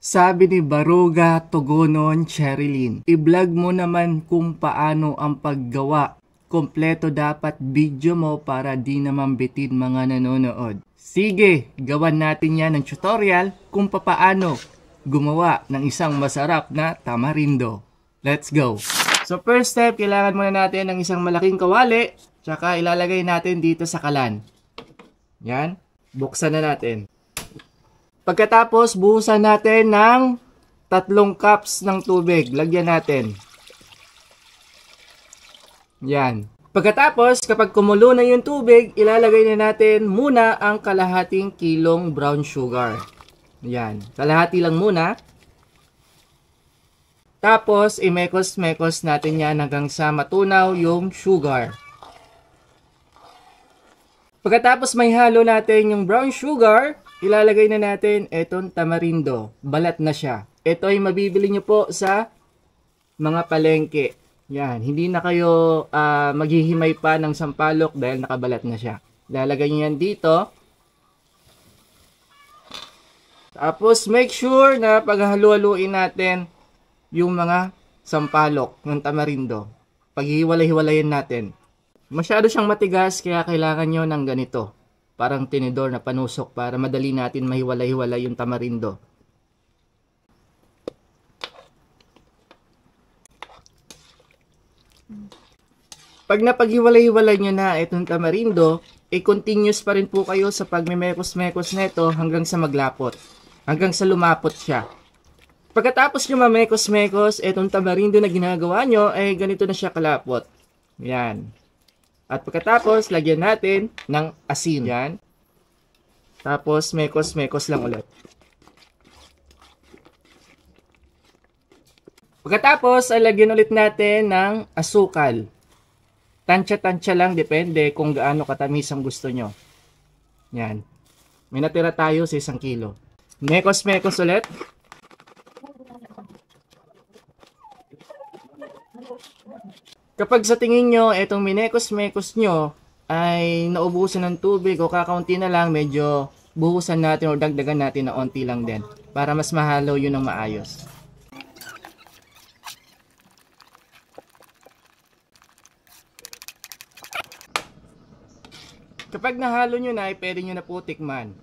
Sabi ni Baruga Togonon Cherilyn, i-vlog mo naman kung paano ang paggawa. Kompleto dapat video mo para di naman bitin mga nanonood. Sige, gawan natin yan ng tutorial kung paano gumawa ng isang masarap na tamarindo. Let's go! So first step, kailangan muna natin ng isang malaking kawali, tsaka ilalagay natin dito sa kalan. Yan, buksan na natin. Pagkatapos, buhusan natin ng 3 cups ng tubig. Lagyan natin. Yan. Pagkatapos, kapag kumulo na yung tubig, ilalagay na natin muna ang kalahating kilong brown sugar. Yan. Kalahati lang muna. Tapos, imekos-mekos natin yan hanggang sa matunaw yung sugar. Pagkatapos may halo natin yung brown sugar, ilalagay na natin itong tamarindo. Balat na siya. Ito ay mabibili nyo po sa mga palengke. Yan. Hindi na kayo maghihimay pa ng sampalok dahil nakabalat na siya. Ilalagay nyo yan dito. Tapos make sure na paghahalu-haluin natin yung mga sampalok ng tamarindo. Paghihiwalay-hiwalayin natin. Masyado siyang matigas kaya kailangan nyo ng ganito. Parang tinidor na panusok para madali natin mahiwalay-hiwalay yung tamarindo. Pag napaghiwalay-hiwalay nyo na itong tamarindo, continuous pa rin po kayo sa pagmimekos-mekos neto hanggang sa maglapot. Hanggang sa lumapot siya. Pagkatapos nyo mamekos-mekos, itong tamarindo na ginagawa nyo ay ganito na siya kalapot. Yan. At pagkatapos, lagyan natin ng asin. Yan. Tapos, mekos-mekos lang ulit. Pagkatapos, ay lagyan ulit natin ng asukal. Tansya-tansya lang, depende kung gaano katamis ang gusto nyo. Yan. May natira tayo sa 1 kilo. Mekos-mekos ulit. Kapag sa tingin nyo, itong minekos-mekos nyo ay naubusan ng tubig o kakaunti na lang, medyo buhusan natin o dagdagan natin na onti lang din para mas mahalo yun ng maayos. Kapag nahalo nyo na, ay pwede nyo na po tikman.